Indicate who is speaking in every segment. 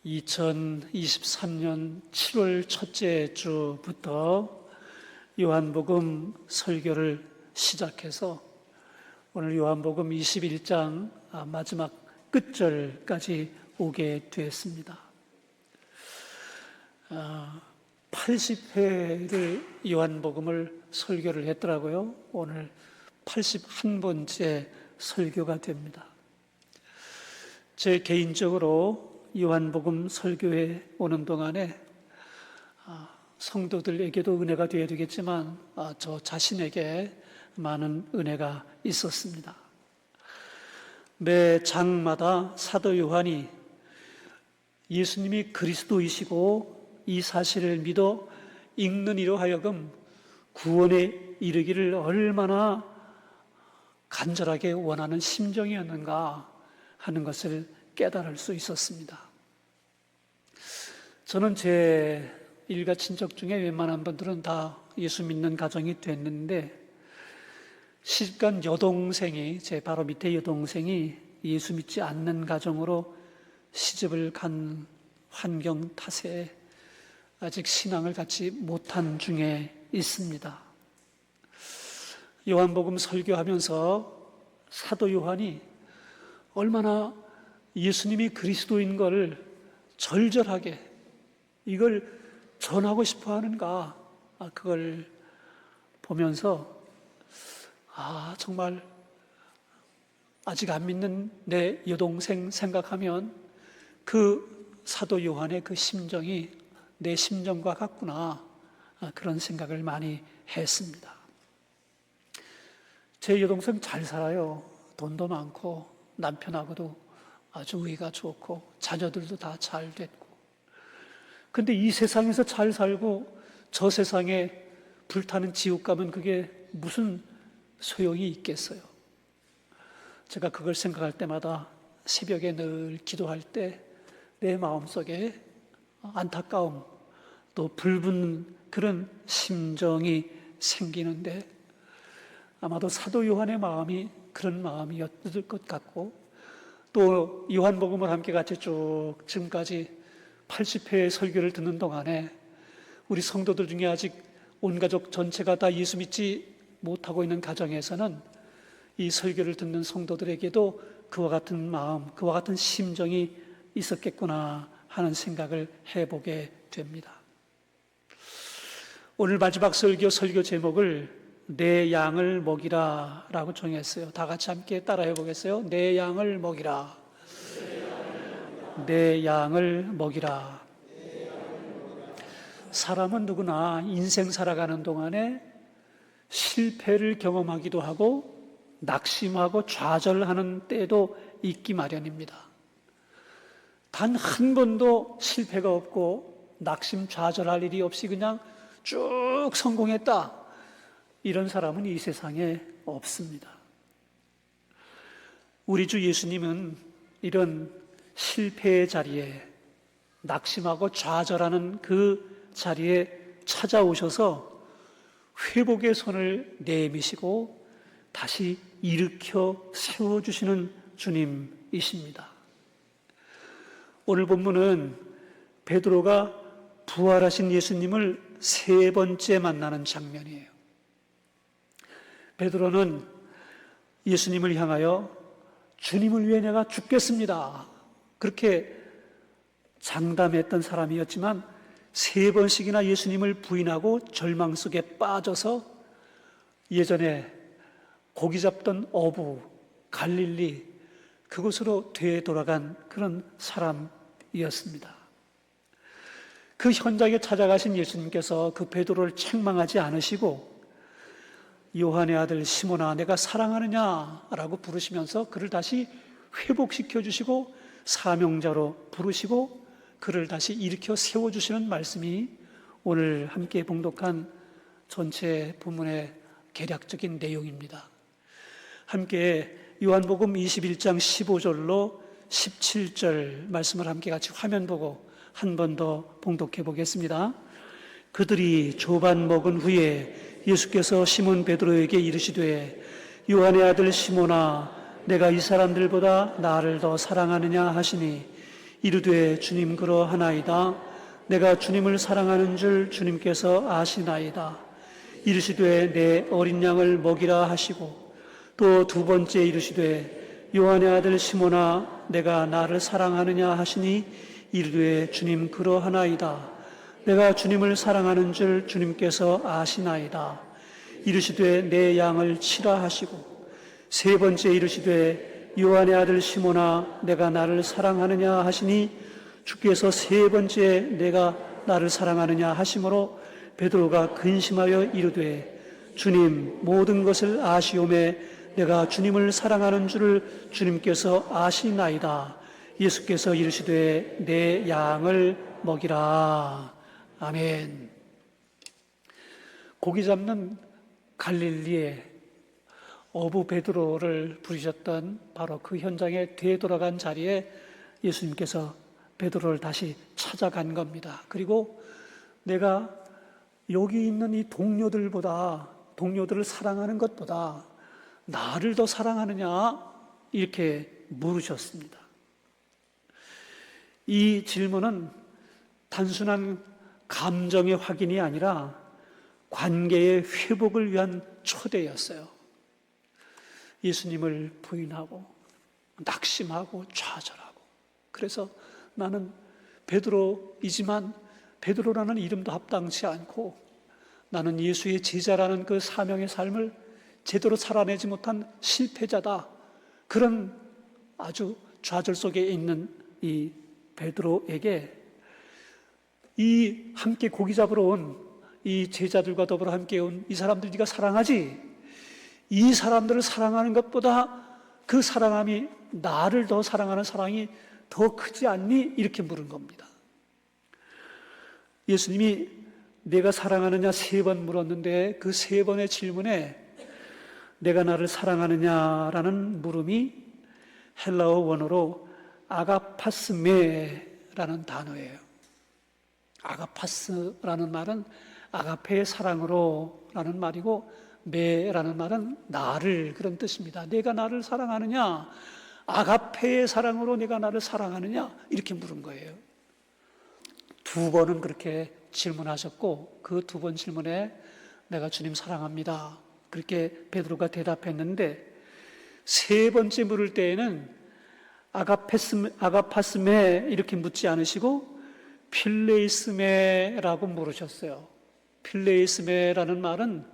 Speaker 1: 2023년 7월 첫째 주부터 요한복음 설교를 시작해서 오늘 요한복음 21장 마지막 끝절까지 오게 되었습니다. 80회를 요한복음을 설교를 했더라고요. 오늘 81번째 설교가 됩니다. 제 개인적으로 요한복음 설교에 오는 동안에 성도들에게도 은혜가 되어야 되겠지만 저 자신에게 많은 은혜가 있었습니다. 매 장마다 사도 요한이 예수님이 그리스도이시고 이 사실을 믿어 읽는 이로 하여금 구원에 이르기를 얼마나 간절하게 원하는 심정이었는가 하는 것을 깨달을 수 있었습니다. 저는 제 일가 친척 중에 웬만한 분들은 다 예수 믿는 가정이 됐는데 시집간 여동생이, 제 바로 밑에 여동생이 예수 믿지 않는 가정으로 시집을 간 환경 탓에 아직 신앙을 갖지 못한 중에 있습니다. 요한복음 설교하면서 사도 요한이 얼마나 예수님이 그리스도인 걸 절절하게 이걸 전하고 싶어 하는가, 그걸 보면서 정말 아직 안 믿는 내 여동생 생각하면 그 사도 요한의 그 심정이 내 심정과 같구나, 그런 생각을 많이 했습니다. 제 여동생 잘 살아요. 돈도 많고 남편하고도 아주 우애가 좋고 자녀들도 다 잘 됐고. 근데 이 세상에서 잘 살고 저 세상에 불타는 지옥 가면 그게 무슨 소용이 있겠어요? 제가 그걸 생각할 때마다 새벽에 늘 기도할 때 내 마음속에 안타까움, 또 불붙는 그런 심정이 생기는데 아마도 사도 요한의 마음이 그런 마음이었을 것 같고, 또 요한복음을 함께 같이 쭉 지금까지 80회의 설교를 듣는 동안에 우리 성도들 중에 아직 온 가족 전체가 다 예수 믿지 못하고 있는 가정에서는 이 설교를 듣는 성도들에게도 그와 같은 마음, 그와 같은 심정이 있었겠구나 하는 생각을 해보게 됩니다. 오늘 마지막 설교 제목을 내 양을 먹이라 라고 정했어요. 다 같이 함께 따라해 보겠어요? 내 양을 먹이라. 내 양을 먹이라. 사람은 누구나 인생 살아가는 동안에 실패를 경험하기도 하고 낙심하고 좌절하는 때도 있기 마련입니다. 단 한 번도 실패가 없고 낙심 좌절할 일이 없이 그냥 쭉 성공했다, 이런 사람은 이 세상에 없습니다. 우리 주 예수님은 이런 실패의 자리에, 낙심하고 좌절하는 그 자리에 찾아오셔서 회복의 손을 내미시고 다시 일으켜 세워주시는 주님이십니다. 오늘 본문은 베드로가 부활하신 예수님을 세 번째 만나는 장면이에요. 베드로는 예수님을 향하여 주님을 위해 내가 죽겠습니다, 그렇게 장담했던 사람이었지만 세 번씩이나 예수님을 부인하고 절망 속에 빠져서 예전에 고기 잡던 어부 갈릴리 그곳으로 되돌아간 그런 사람이었습니다. 그 현장에 찾아가신 예수님께서 그 베드로를 책망하지 않으시고 요한의 아들 시몬아 내가 사랑하느냐라고 부르시면서 그를 다시 회복시켜 주시고 사명자로 부르시고 그를 다시 일으켜 세워주시는 말씀이 오늘 함께 봉독한 전체 본문의 개략적인 내용입니다. 함께 요한복음 21장 15절로 17절 말씀을 함께 같이 화면 보고 한 번 더 봉독해 보겠습니다. 그들이 조반 먹은 후에 예수께서 시몬 베드로에게 이르시되 요한의 아들 시몬아 내가 이 사람들보다 나를 더 사랑하느냐 하시니 이르되 주님 그러하나이다. 내가 주님을 사랑하는 줄 주님께서 아시나이다. 이르시되 내 어린 양을 먹이라 하시고 또 두 번째 이르시되 요한의 아들 시몬아 내가 나를 사랑하느냐 하시니 이르되 주님 그러하나이다. 내가 주님을 사랑하는 줄 주님께서 아시나이다. 이르시되 내 양을 치라 하시고 세 번째 이르시되 요한의 아들 시몬아 내가 나를 사랑하느냐 하시니 주께서 세 번째 내가 나를 사랑하느냐 하심으로 베드로가 근심하여 이르되 주님 모든 것을 아시오매 내가 주님을 사랑하는 줄을 주님께서 아시나이다. 예수께서 이르시되 내 양을 먹이라. 아멘. 고기 잡는 갈릴리에 어부 베드로를 부르셨던 바로 그 현장에 되돌아간 자리에 예수님께서 베드로를 다시 찾아간 겁니다. 그리고 내가 여기 있는 이 동료들을 사랑하는 것보다 나를 더 사랑하느냐 이렇게 물으셨습니다. 이 질문은 단순한 감정의 확인이 아니라 관계의 회복을 위한 초대였어요. 예수님을 부인하고 낙심하고 좌절하고 그래서 나는 베드로이지만 베드로라는 이름도 합당치 않고 나는 예수의 제자라는 그 사명의 삶을 제대로 살아내지 못한 실패자다. 그런 아주 좌절 속에 있는 이 베드로에게 이 함께 고기 잡으러 온 이 제자들과 더불어 함께 온 이 사람들 네가 사랑하지? 이 사람들을 사랑하는 것보다 그 사랑함이 나를 더 사랑하는 사랑이 더 크지 않니? 이렇게 물은 겁니다. 예수님이 내가 사랑하느냐 세 번 물었는데 그 세 번의 질문에 내가 나를 사랑하느냐라는 물음이 헬라어 원어로 아가파스메라는 단어예요. 아가파스라는 말은 아가페의 사랑으로 라는 말이고 메라는 말은 나를 그런 뜻입니다. 내가 나를 사랑하느냐 아가페의 사랑으로 내가 나를 사랑하느냐 이렇게 물은 거예요. 두 번은 그렇게 질문하셨고 그 두 번 질문에 내가 주님 사랑합니다 그렇게 베드로가 대답했는데 세 번째 물을 때에는 아가파스메 이렇게 묻지 않으시고 필레이스메라고 물으셨어요. 필레이스메라는 말은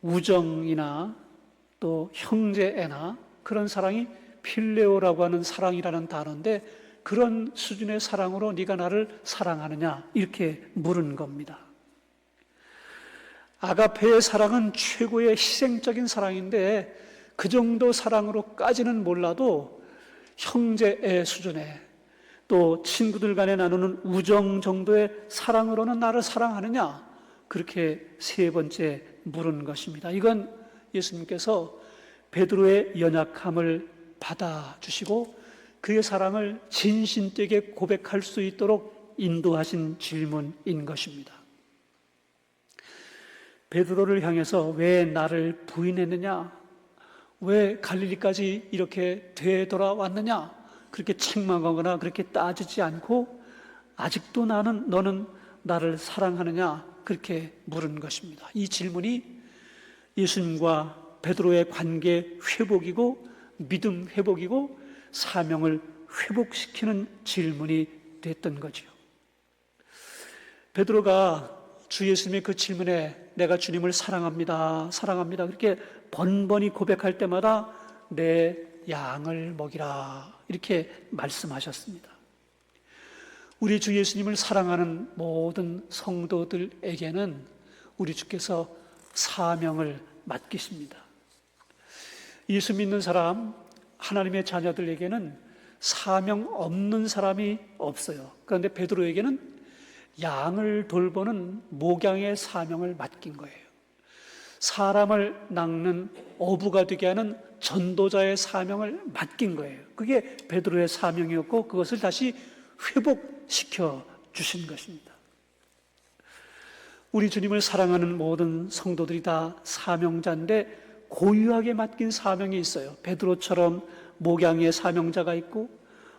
Speaker 1: 우정이나 또 형제애나 그런 사랑이 필레오라고 하는 사랑이라는 단어인데 그런 수준의 사랑으로 네가 나를 사랑하느냐 이렇게 물은 겁니다. 아가페의 사랑은 최고의 희생적인 사랑인데 그 정도 사랑으로까지는 몰라도 형제의 수준에 또 친구들 간에 나누는 우정 정도의 사랑으로는 나를 사랑하느냐 그렇게 세 번째 물은 것입니다. 이건 예수님께서 베드로의 연약함을 받아주시고 그의 사랑을 진심되게 고백할 수 있도록 인도하신 질문인 것입니다. 베드로를 향해서 왜 나를 부인했느냐? 왜 갈릴리까지 이렇게 되돌아왔느냐? 그렇게 책망하거나 그렇게 따지지 않고 아직도 너는 나를 사랑하느냐? 그렇게 물은 것입니다. 이 질문이 예수님과 베드로의 관계 회복이고 믿음 회복이고 사명을 회복시키는 질문이 됐던 거죠. 베드로가 주 예수님의 그 질문에 내가 주님을 사랑합니다 그렇게 번번이 고백할 때마다 내 양을 먹이라 이렇게 말씀하셨습니다. 우리 주 예수님을 사랑하는 모든 성도들에게는 우리 주께서 사명을 맡기십니다. 예수 믿는 사람, 하나님의 자녀들에게는 사명 없는 사람이 없어요. 그런데 베드로에게는 양을 돌보는 목양의 사명을 맡긴 거예요. 사람을 낚는 어부가 되게 하는 전도자의 사명을 맡긴 거예요. 그게 베드로의 사명이었고 그것을 다시 회복시켜 주신 것입니다. 우리 주님을 사랑하는 모든 성도들이 다 사명자인데 고유하게 맡긴 사명이 있어요. 베드로처럼 목양의 사명자가 있고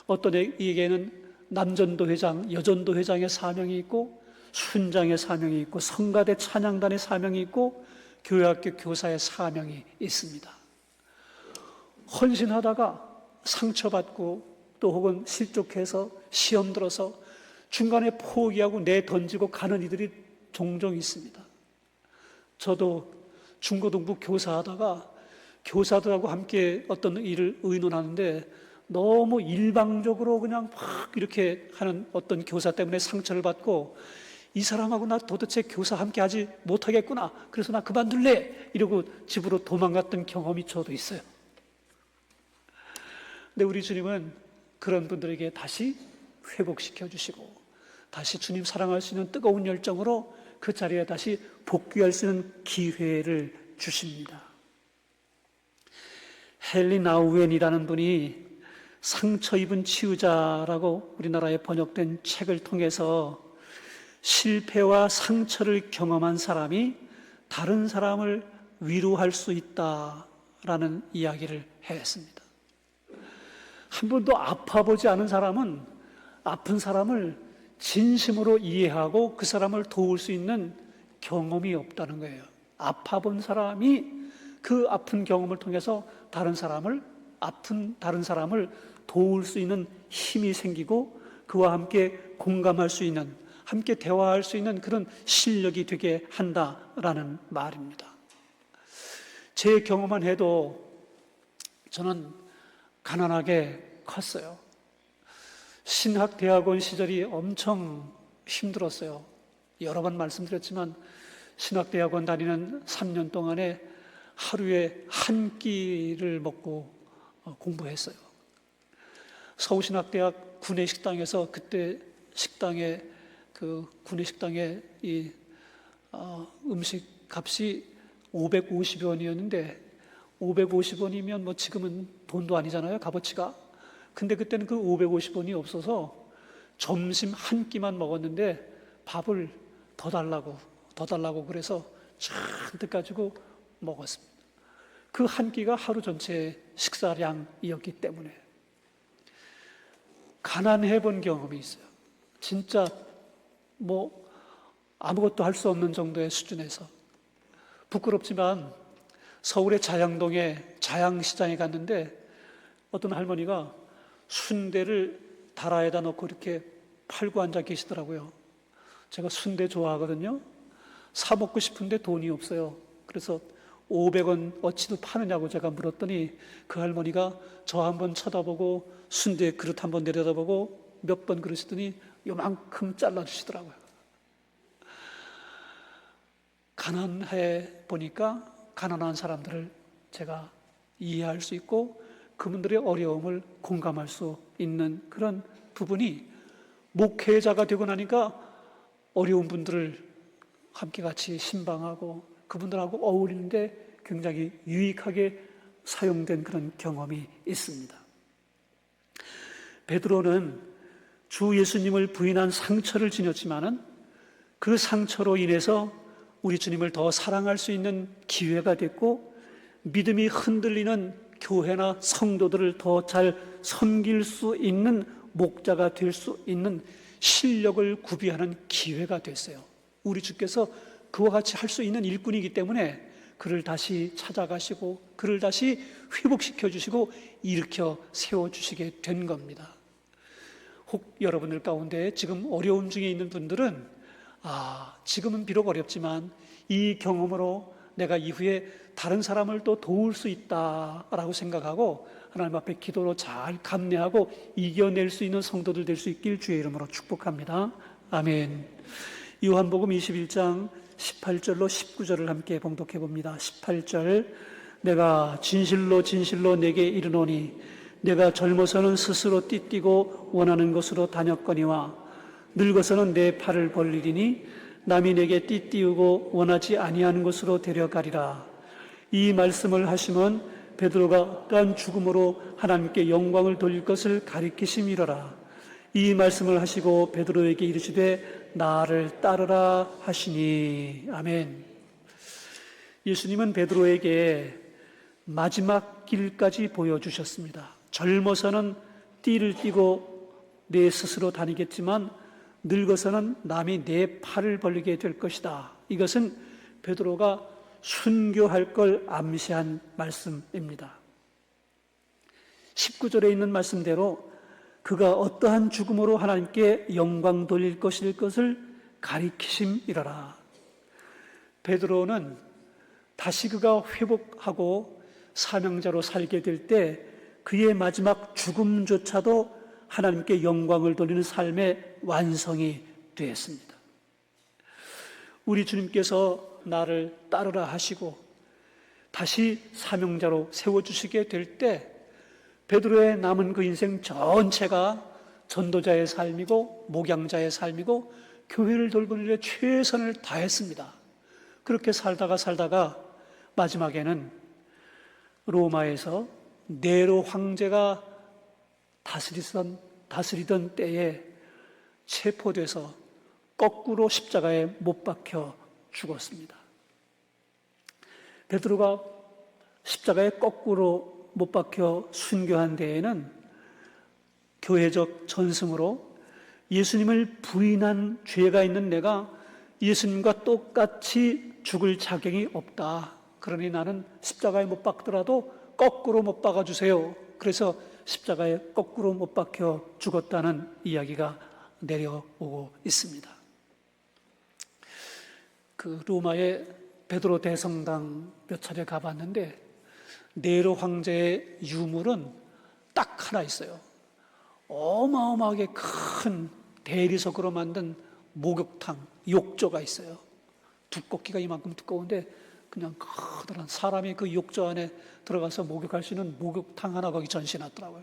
Speaker 1: 어떤 이에게는 남전도 회장, 여전도 회장의 사명이 있고 순장의 사명이 있고 성가대 찬양단의 사명이 있고 교회학교 교사의 사명이 있습니다. 헌신하다가 상처받고 또 혹은 실족해서 시험 들어서 중간에 포기하고 내던지고 가는 이들이 종종 있습니다. 저도 중고등부 교사하다가 교사들하고 함께 어떤 일을 의논하는데 너무 일방적으로 그냥 막 이렇게 하는 어떤 교사 때문에 상처를 받고 이 사람하고 나 도대체 교사 함께 하지 못하겠구나. 그래서 나 그만둘래. 이러고 집으로 도망갔던 경험이 저도 있어요. 근데 우리 주님은 그런 분들에게 다시 회복시켜 주시고 다시 주님 사랑할 수 있는 뜨거운 열정으로 그 자리에 다시 복귀할 수 있는 기회를 주십니다. 헨리 나우엔이라는 분이 상처 입은 치유자라고 우리나라에 번역된 책을 통해서 실패와 상처를 경험한 사람이 다른 사람을 위로할 수 있다라는 이야기를 했습니다. 한 번도 아파보지 않은 사람은 아픈 사람을 진심으로 이해하고 그 사람을 도울 수 있는 경험이 없다는 거예요. 아파본 사람이 그 아픈 경험을 통해서 다른 사람을 도울 수 있는 힘이 생기고 그와 함께 공감할 수 있는, 함께 대화할 수 있는 그런 실력이 되게 한다라는 말입니다. 제 경험만 해도 저는 가난하게 컸어요. 신학대학원 시절이 엄청 힘들었어요. 여러 번 말씀드렸지만 신학대학원 다니는 3년 동안에 하루에 한 끼를 먹고 공부했어요. 서울신학대학 구내식당에서 그때 식당에 구내식당에 음식 값이 550원이었는데 550원이면 뭐 지금은 돈도 아니잖아요, 값어치가. 근데 그때는 그 550원이 없어서 점심 한 끼만 먹었는데 밥을 더 달라고 그래서 잔뜩 가지고 먹었습니다. 그 한 끼가 하루 전체 식사량이었기 때문에 가난해 본 경험이 있어요. 진짜 뭐 아무것도 할 수 없는 정도의 수준에서. 부끄럽지만 서울의 자양동에 자양시장에 갔는데 어떤 할머니가 순대를 다라에다 넣고 이렇게 팔고 앉아 계시더라고요. 제가 순대 좋아하거든요. 사 먹고 싶은데 돈이 없어요. 그래서 500원 어치도 파느냐고 제가 물었더니 그 할머니가 저 한번 쳐다보고 순대 그릇 한번 내려다보고 몇 번 그러시더니 요만큼 잘라주시더라고요. 가난해 보니까 가난한 사람들을 제가 이해할 수 있고 그분들의 어려움을 공감할 수 있는 그런 부분이 목회자가 되고 나니까 어려운 분들을 함께 같이 신방하고 그분들하고 어울리는데 굉장히 유익하게 사용된 그런 경험이 있습니다. 베드로는 주 예수님을 부인한 상처를 지녔지만은 그 상처로 인해서 우리 주님을 더 사랑할 수 있는 기회가 됐고 믿음이 흔들리는 교회나 성도들을 더 잘 섬길 수 있는 목자가 될 수 있는 실력을 구비하는 기회가 됐어요. 우리 주께서 그와 같이 할 수 있는 일꾼이기 때문에 그를 다시 찾아가시고 그를 다시 회복시켜 주시고 일으켜 세워주시게 된 겁니다. 혹 여러분들 가운데 지금 어려움 중에 있는 분들은 지금은 비록 어렵지만 이 경험으로 내가 이후에 다른 사람을 또 도울 수 있다라고 생각하고 하나님 앞에 기도로 잘 감내하고 이겨낼 수 있는 성도들 될 수 있길 주의 이름으로 축복합니다. 아멘. 요한복음 21장 18절로 19절을 함께 봉독해 봅니다. 18절 내가 진실로 진실로 내게 이르노니 내가 젊어서는 스스로 띠띠고 원하는 곳으로 다녔거니와 늙어서는 내 팔을 벌리리니 남이 내게 띠띠우고 원하지 아니하는 곳으로 데려가리라. 이 말씀을 하시면 베드로가 어떠한 죽음으로 하나님께 영광을 돌릴 것을 가리키심이로라. 이 말씀을 하시고 베드로에게 이르시되 나를 따르라 하시니. 아멘. 예수님은 베드로에게 마지막 길까지 보여주셨습니다. 젊어서는 띠를 띠고 내 스스로 다니겠지만 늙어서는 남이 내 팔을 벌리게 될 것이다. 이것은 베드로가 순교할 걸 암시한 말씀입니다. 19절에 있는 말씀대로 그가 어떠한 죽음으로 하나님께 영광 돌릴 것일 것을 가리키심이라라. 베드로는 다시 그가 회복하고 사명자로 살게 될 때 그의 마지막 죽음조차도 하나님께 영광을 돌리는 삶의 완성이 되었습니다. 우리 주님께서 나를 따르라 하시고 다시 사명자로 세워주시게 될 때 베드로의 남은 그 인생 전체가 전도자의 삶이고 목양자의 삶이고 교회를 돌보는 일에 최선을 다했습니다. 그렇게 살다가 마지막에는 로마에서 네로 황제가 다스리던 때에 체포돼서 거꾸로 십자가에 못 박혀 죽었습니다. 베드로가 십자가에 거꾸로 못 박혀 순교한 데에는 교회적 전승으로 예수님을 부인한 죄가 있는 내가 예수님과 똑같이 죽을 자격이 없다. 그러니 나는 십자가에 못 박더라도 거꾸로 못 박아주세요. 그래서 십자가에 거꾸로 못 박혀 죽었다는 이야기가 내려오고 있습니다. 그 로마의 베드로 대성당 몇 차례 가봤는데 네로 황제의 유물은 딱 하나 있어요. 어마어마하게 큰 대리석으로 만든 목욕탕, 욕조가 있어요. 두껍기가 이만큼 두꺼운데 그냥 커다란 사람이 그 욕조 안에 들어가서 목욕할 수 있는 목욕탕 하나 거기 전시해놨더라고요.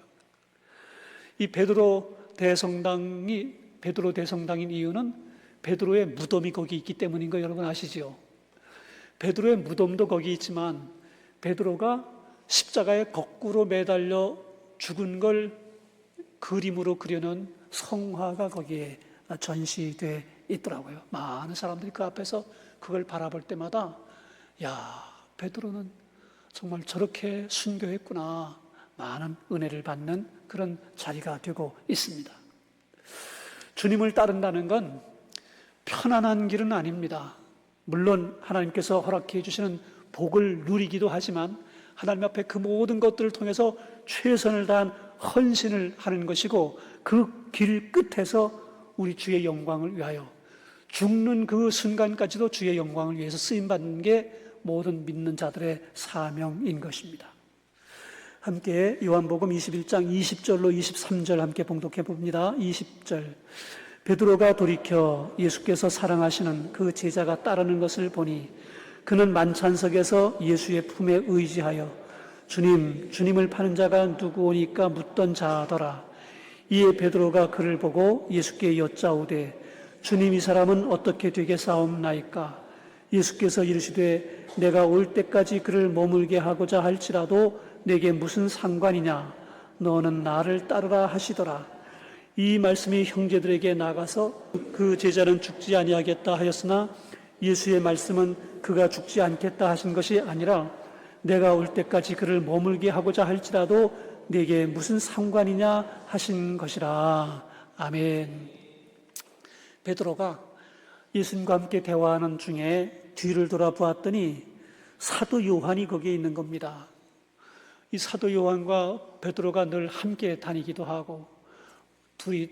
Speaker 1: 이 베드로 대성당인 이유는 베드로의 무덤이 거기 있기 때문인 거 여러분 아시죠? 베드로의 무덤도 거기 있지만 베드로가 십자가에 거꾸로 매달려 죽은 걸 그림으로 그려놓은 성화가 거기에 전시돼 있더라고요. 많은 사람들이 그 앞에서 그걸 바라볼 때마다 야, 베드로는 정말 저렇게 순교했구나. 많은 은혜를 받는 그런 자리가 되고 있습니다. 주님을 따른다는 건 편안한 길은 아닙니다. 물론 하나님께서 허락해 주시는 복을 누리기도 하지만 하나님 앞에 그 모든 것들을 통해서 최선을 다한 헌신을 하는 것이고 그 길 끝에서 우리 주의 영광을 위하여 죽는 그 순간까지도 주의 영광을 위해서 쓰임받는 게 모든 믿는 자들의 사명인 것입니다. 함께 요한복음 21장 20절로 23절 함께 봉독해 봅니다. 20절 베드로가 돌이켜 예수께서 사랑하시는 그 제자가 따르는 것을 보니 그는 만찬석에서 예수의 품에 의지하여 주님을 파는 자가 누구오니까 묻던 자더라. 이에 베드로가 그를 보고 예수께 여짜오되 주님 이 사람은 어떻게 되겠사옵나이까? 예수께서 이르시되 내가 올 때까지 그를 머물게 하고자 할지라도 내게 무슨 상관이냐? 너는 나를 따르라 하시더라. 이 말씀이 형제들에게 나가서 그 제자는 죽지 아니하겠다 하였으나 예수의 말씀은 그가 죽지 않겠다 하신 것이 아니라 내가 올 때까지 그를 머물게 하고자 할지라도 내게 무슨 상관이냐 하신 것이라. 아멘. 베드로가 예수님과 함께 대화하는 중에 뒤를 돌아보았더니 사도 요한이 거기에 있는 겁니다. 이 사도 요한과 베드로가 늘 함께 다니기도 하고 둘이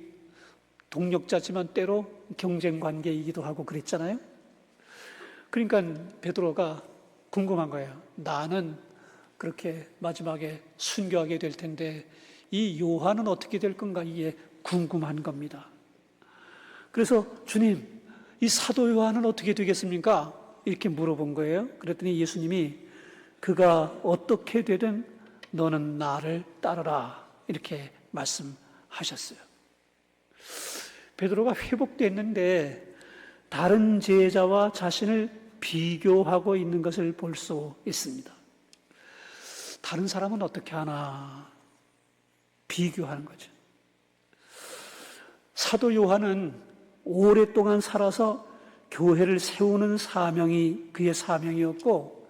Speaker 1: 동력자지만 때로 경쟁 관계이기도 하고 그랬잖아요. 그러니까 베드로가 궁금한 거예요. 나는 그렇게 마지막에 순교하게 될 텐데 이 요한은 어떻게 될 건가 이게 궁금한 겁니다. 그래서 주님, 이 사도 요한은 어떻게 되겠습니까? 이렇게 물어본 거예요. 그랬더니 예수님이 그가 어떻게 되든 너는 나를 따르라 이렇게 말씀하셨어요. 베드로가 회복됐는데 다른 제자와 자신을 비교하고 있는 것을 볼 수 있습니다. 다른 사람은 어떻게 하나 비교하는 거죠. 사도 요한은 오랫동안 살아서 교회를 세우는 사명이 그의 사명이었고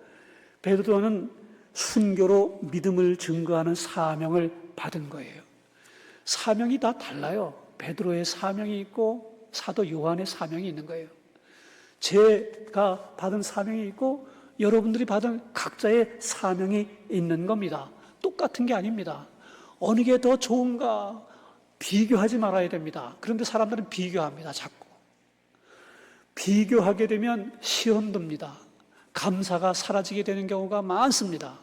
Speaker 1: 베드로는 순교로 믿음을 증거하는 사명을 받은 거예요. 사명이 다 달라요. 베드로의 사명이 있고 사도 요한의 사명이 있는 거예요. 제가 받은 사명이 있고 여러분들이 받은 각자의 사명이 있는 겁니다. 똑같은 게 아닙니다. 어느 게 더 좋은가 비교하지 말아야 됩니다. 그런데 사람들은 비교합니다. 자꾸 비교하게 되면 시험 듭니다. 감사가 사라지게 되는 경우가 많습니다.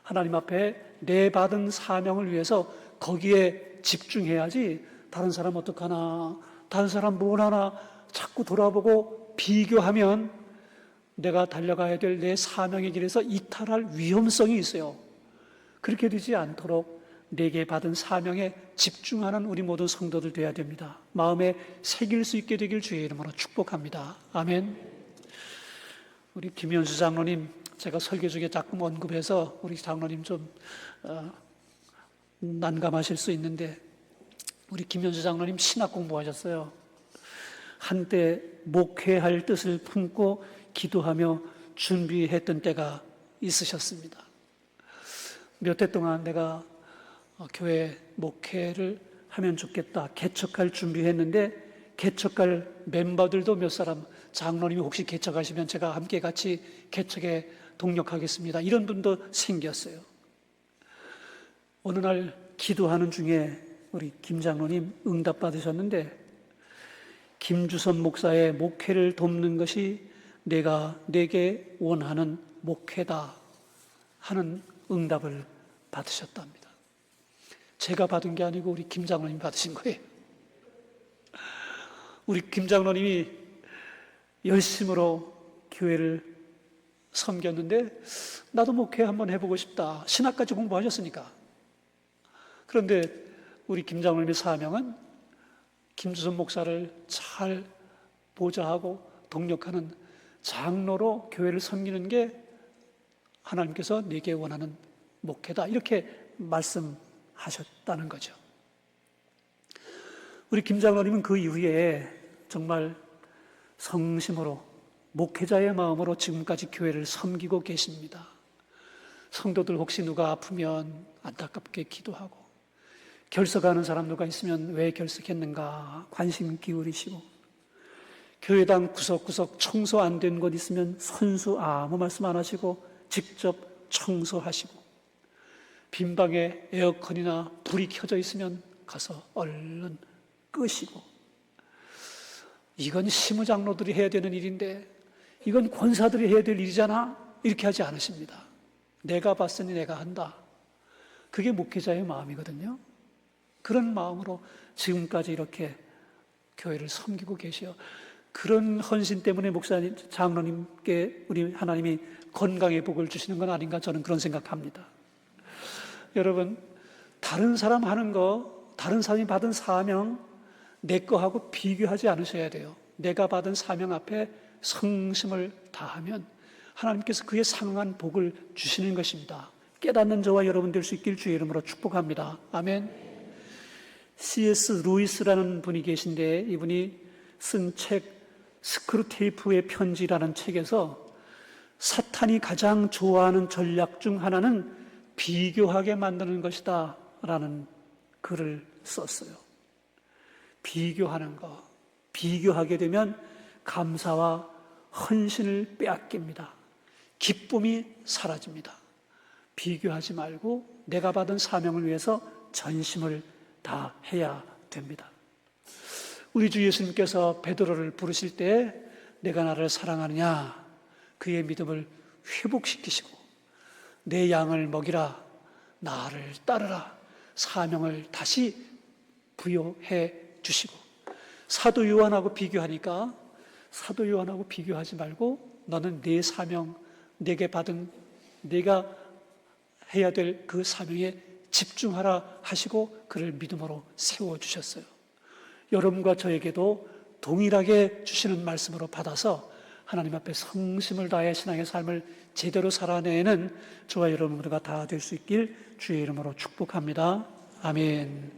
Speaker 1: 하나님 앞에 내 받은 사명을 위해서 거기에 집중해야지 다른 사람 어떡하나, 다른 사람 뭘 하나 자꾸 돌아보고 비교하면 내가 달려가야 될 내 사명의 길에서 이탈할 위험성이 있어요. 그렇게 되지 않도록 내게 받은 사명에 집중하는 우리 모든 성도들 되어야 됩니다. 마음에 새길 수 있게 되길 주의 이름으로 축복합니다. 아멘. 우리 김현수 장로님, 제가 설교 중에 자꾸 언급해서 우리 장로님 좀 난감하실 수 있는데, 우리 김현수 장로님 신학 공부하셨어요. 한때 목회할 뜻을 품고 기도하며 준비했던 때가 있으셨습니다. 몇 해 동안 내가 교회 목회를 하면 좋겠다, 개척할 준비했는데 개척할 멤버들도 몇 사람, 장로님이 혹시 개척하시면 제가 함께 같이 개척에 동력하겠습니다, 이런 분도 생겼어요. 어느 날 기도하는 중에 우리 김 장로님 응답 받으셨는데, 김주선 목사의 목회를 돕는 것이 내가 내게 원하는 목회다 하는 응답을 받으셨답니다. 제가 받은 게 아니고 우리 김 장로님이 받으신 거예요. 우리 김 장로님이 열심으로 교회를 섬겼는데, 나도 목회 한번 해보고 싶다, 신학까지 공부하셨으니까. 그런데 우리 김 장로님의 사명은 김주선 목사를 잘 보좌하고 동력하는 장로로 교회를 섬기는 게 하나님께서 내게 원하는 목회다, 이렇게 말씀하셨다는 거죠. 우리 김 장로님은 그 이후에 정말 성심으로 목회자의 마음으로 지금까지 교회를 섬기고 계십니다. 성도들 혹시 누가 아프면 안타깝게 기도하고, 결석하는 사람 누가 있으면 왜 결석했는가 관심 기울이시고, 교회당 구석구석 청소 안 된 곳 있으면 선수 아무 말씀 안 하시고 직접 청소하시고, 빈방에 에어컨이나 불이 켜져 있으면 가서 얼른 끄시고, 이건 시무장로들이 해야 되는 일인데, 이건 권사들이 해야 될 일이잖아, 이렇게 하지 않으십니다. 내가 봤으니 내가 한다. 그게 목회자의 마음이거든요. 그런 마음으로 지금까지 이렇게 교회를 섬기고 계셔. 그런 헌신 때문에 목사님, 장로님께 우리 하나님이 건강의 복을 주시는 건 아닌가, 저는 그런 생각합니다. 여러분, 다른 사람 하는 거, 다른 사람이 받은 사명 내 거하고 비교하지 않으셔야 돼요. 내가 받은 사명 앞에 성심을 다하면 하나님께서 그에 상응한 복을 주시는 것입니다. 깨닫는 저와 여러분 될 수 있길 주의 이름으로 축복합니다. 아멘. C.S. 루이스라는 분이 계신데, 이분이 쓴 책 스크루테이프의 편지라는 책에서 사탄이 가장 좋아하는 전략 중 하나는 비교하게 만드는 것이다 라는 글을 썼어요. 비교하는 거, 비교하게 되면 감사와 헌신을 빼앗깁니다. 기쁨이 사라집니다. 비교하지 말고 내가 받은 사명을 위해서 전심을 다해야 됩니다. 우리 주 예수님께서 베드로를 부르실 때 내가 나를 사랑하느냐, 그의 믿음을 회복시키시고 내 양을 먹이라, 나를 따르라, 사명을 다시 부여해 주시고, 사도 요한하고 비교하니까 사도 요한하고 비교하지 말고 너는 내 사명, 내게 받은 내가 해야 될 그 사명에 집중하라 하시고 그를 믿음으로 세워주셨어요. 여러분과 저에게도 동일하게 주시는 말씀으로 받아서 하나님 앞에 성심을 다해 신앙의 삶을 제대로 살아내는 저와 여러분들과 다 될 수 있길 주의 이름으로 축복합니다. 아멘.